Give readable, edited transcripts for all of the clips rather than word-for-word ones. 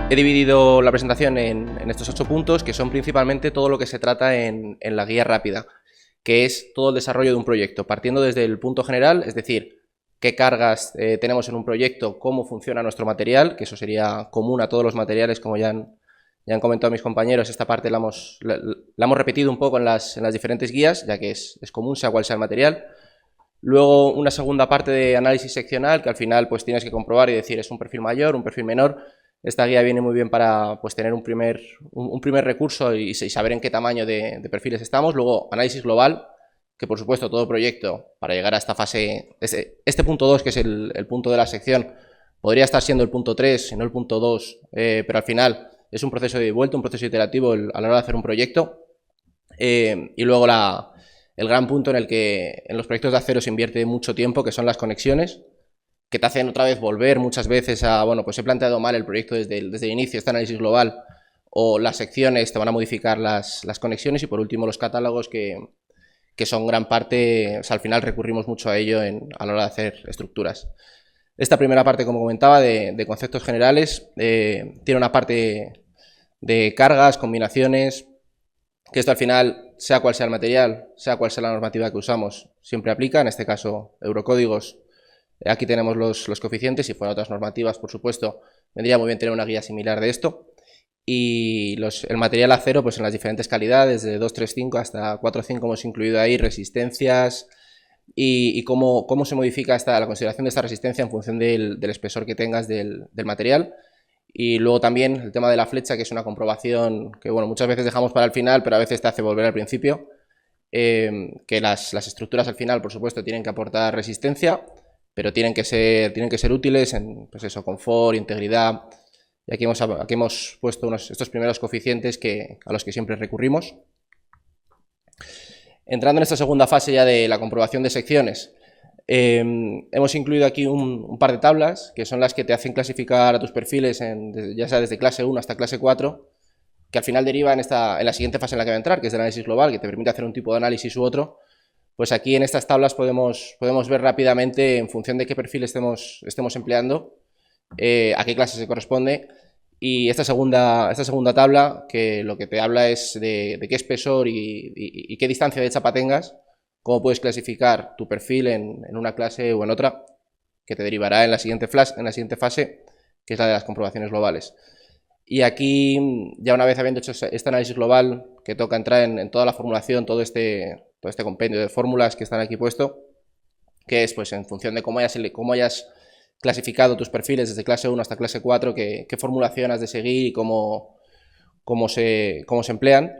He dividido la presentación en estos 8 puntos, que son principalmente todo lo que se trata en la guía rápida, que es todo el desarrollo de un proyecto, partiendo desde el punto general, es decir, qué cargas tenemos en un proyecto, cómo funciona nuestro material, que eso sería común a todos los materiales, como ya han comentado mis compañeros. Esta parte la hemos repetido un poco en las diferentes guías, ya que es común, sea cual sea el material. Luego una segunda parte de análisis seccional, que al final pues tienes que comprobar y decir es un perfil mayor, un perfil menor. Esta guía viene muy bien para pues, tener un primer recurso y saber en qué tamaño de perfiles estamos. Luego análisis global, que por supuesto todo proyecto, para llegar a esta fase, este punto 2, que es el punto de la sección, podría estar siendo el punto 3, si no el punto 2, pero al final es un proceso de vuelta, un proceso iterativo a la hora de hacer un proyecto. Y luego el gran punto en el que en los proyectos de acero se invierte mucho tiempo, que son las conexiones, que te hacen otra vez volver muchas veces a, bueno, pues he planteado mal el proyecto desde el inicio, este análisis global, o las secciones te van a modificar las conexiones, y por último los catálogos, que son gran parte, o sea, al final recurrimos mucho a ello a la hora de hacer estructuras. Esta primera parte, como comentaba, de conceptos generales, tiene una parte de cargas, combinaciones, que esto al final, sea cual sea el material, sea cual sea la normativa que usamos, siempre aplica. En este caso, Eurocódigos, aquí tenemos los coeficientes. Si fueran otras normativas, por supuesto, vendría muy bien tener una guía similar de esto. Y el material acero, pues en las diferentes calidades, de 235 hasta 45 hemos incluido ahí resistencias y cómo se modifica la consideración de esta resistencia en función del espesor que tengas del material. Y luego también el tema de la flecha, que es una comprobación que bueno, muchas veces dejamos para el final, pero a veces te hace volver al principio. Que las estructuras al final, por supuesto, tienen que aportar resistencia, pero tienen que ser útiles en, pues eso, confort, integridad. Y aquí hemos puesto estos primeros coeficientes a los que siempre recurrimos. Entrando en esta segunda fase ya de la comprobación de secciones, hemos incluido aquí un par de tablas, que son las que te hacen clasificar a tus perfiles, ya sea desde clase 1 hasta clase 4, que al final deriva en la siguiente fase en la que va a entrar, que es el análisis global, que te permite hacer un tipo de análisis u otro. Pues aquí en estas tablas podemos ver rápidamente, en función de qué perfil estemos empleando, a qué clase se corresponde. Y esta segunda tabla, que lo que te habla es de qué espesor y qué distancia de chapa tengas, cómo puedes clasificar tu perfil en una clase o en otra, que te derivará en la siguiente fase, que es la de las comprobaciones globales. Y aquí, ya una vez habiendo hecho este análisis global, que toca entrar en toda la formulación, todo este compendio de fórmulas que están aquí puesto, que es pues en función de cómo hayas clasificado tus perfiles desde clase 1 hasta clase 4, qué formulación has de seguir y cómo se emplean.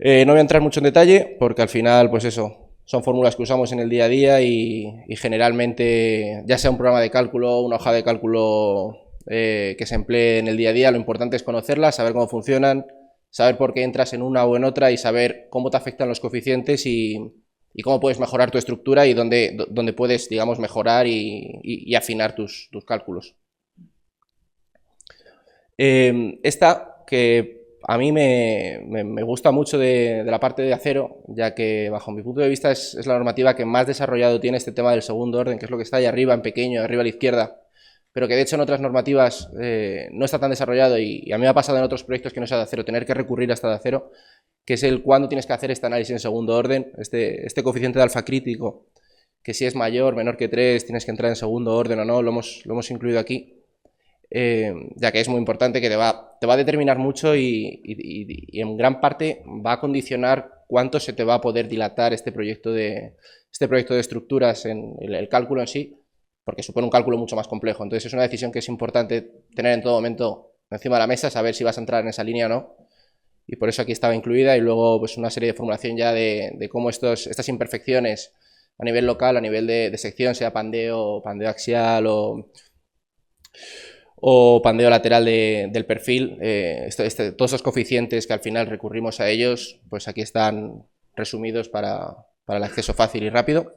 No voy a entrar mucho en detalle, porque al final, pues eso, son fórmulas que usamos en el día a día y generalmente, ya sea un programa de cálculo, una hoja de cálculo que se emplee en el día a día, lo importante es conocerlas, saber cómo funcionan, saber por qué entras en una o en otra y saber cómo te afectan los coeficientes y cómo puedes mejorar tu estructura y dónde puedes, digamos, mejorar y afinar tus cálculos. Esta, que a mí me gusta mucho de la parte de acero, ya que bajo mi punto de vista es la normativa que más desarrollado tiene este tema del segundo orden, que es lo que está ahí arriba en pequeño, arriba a la izquierda, pero que de hecho en otras normativas no está tan desarrollado, y a mí me ha pasado en otros proyectos que no sea de acero, tener que recurrir hasta de acero, que es el cuándo tienes que hacer este análisis en segundo orden, este coeficiente de alfa crítico, que si es menor que 3, tienes que entrar en segundo orden o no, lo hemos incluido aquí. Ya que es muy importante, que te va a determinar mucho y en gran parte va a condicionar cuánto se te va a poder dilatar este proyecto de estructuras en el cálculo en sí, porque supone un cálculo mucho más complejo. Entonces es una decisión que es importante tener en todo momento encima de la mesa, saber si vas a entrar en esa línea o no, y por eso aquí estaba incluida. Y luego pues una serie de formulación ya de cómo estas imperfecciones a nivel local, a nivel de sección, sea pandeo axial o pandeo lateral del perfil, todos esos coeficientes que al final recurrimos a ellos, pues aquí están resumidos para el acceso fácil y rápido.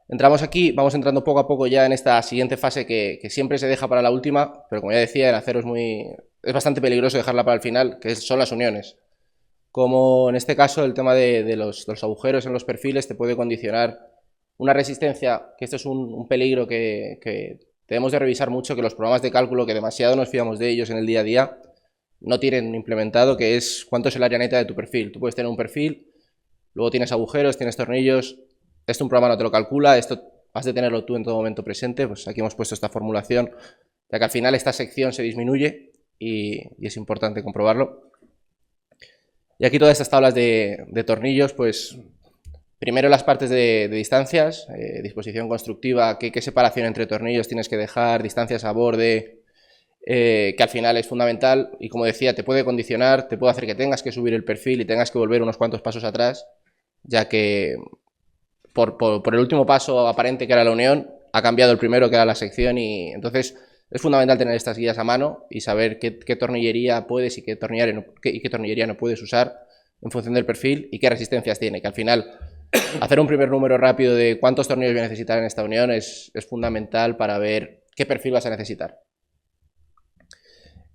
Entramos aquí, vamos entrando poco a poco ya en esta siguiente fase que siempre se deja para la última, pero como ya decía, en acero es bastante peligroso dejarla para el final, que son las uniones. Como en este caso el tema de los agujeros en los perfiles te puede condicionar una resistencia, que esto es un peligro que debemos de revisar mucho que los programas de cálculo, que demasiado nos fiamos de ellos en el día a día, no tienen implementado, que es cuánto es el área neta de tu perfil. Tú puedes tener un perfil, luego tienes agujeros, tienes tornillos, esto un programa no te lo calcula, esto has de tenerlo tú en todo momento presente. Pues aquí hemos puesto esta formulación, ya que al final esta sección se disminuye y es importante comprobarlo. Y aquí todas estas tablas de tornillos, pues primero las partes de distancias, disposición constructiva, qué separación entre tornillos tienes que dejar, distancias a borde, que al final es fundamental y, como decía, te puede condicionar, te puede hacer que tengas que subir el perfil y tengas que volver unos cuantos pasos atrás, ya que por el último paso aparente que era la unión, ha cambiado el primero que era la sección, y entonces es fundamental tener estas guías a mano y saber qué tornillería puedes y qué tornillería no puedes usar en función del perfil y qué resistencias tiene, que al final hacer un primer número rápido de cuántos tornillos voy a necesitar en esta unión es fundamental para ver qué perfil vas a necesitar.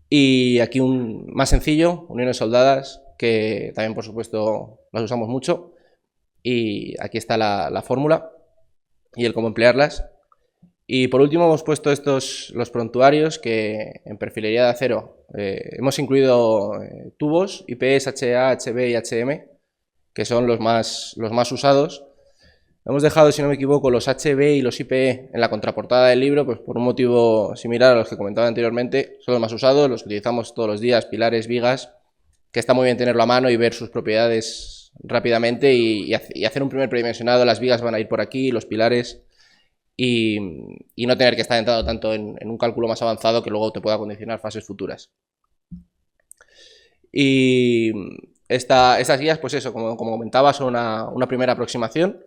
Y aquí un más sencillo, uniones soldadas, que también por supuesto las usamos mucho. Y aquí está la fórmula y el cómo emplearlas. Y por último hemos puesto los prontuarios, que en perfilería de acero hemos incluido tubos IPS, HA, HB y HM, que son los más usados. Hemos dejado, si no me equivoco, los HB y los IPE en la contraportada del libro, pues por un motivo similar a los que comentaba anteriormente. Son los más usados, los que utilizamos todos los días, pilares, vigas, que está muy bien tenerlo a mano y ver sus propiedades rápidamente y hacer un primer predimensionado. Las vigas van a ir por aquí, los pilares, y no tener que estar entrando tanto en un cálculo más avanzado que luego te pueda condicionar fases futuras. Y estas guías, pues eso, como comentaba, son una primera aproximación.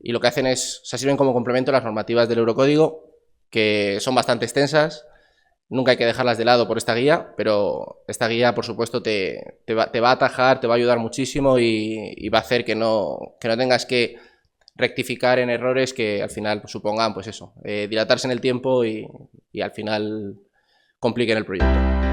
Y lo que hacen es, se sirven como complemento a las normativas del Eurocódigo, que son bastante extensas. Nunca hay que dejarlas de lado por esta guía, pero esta guía, por supuesto, te va a atajar, te va a ayudar muchísimo y va a hacer que no tengas que rectificar en errores que al final pues, supongan, pues eso, dilatarse en el tiempo y al final compliquen el proyecto.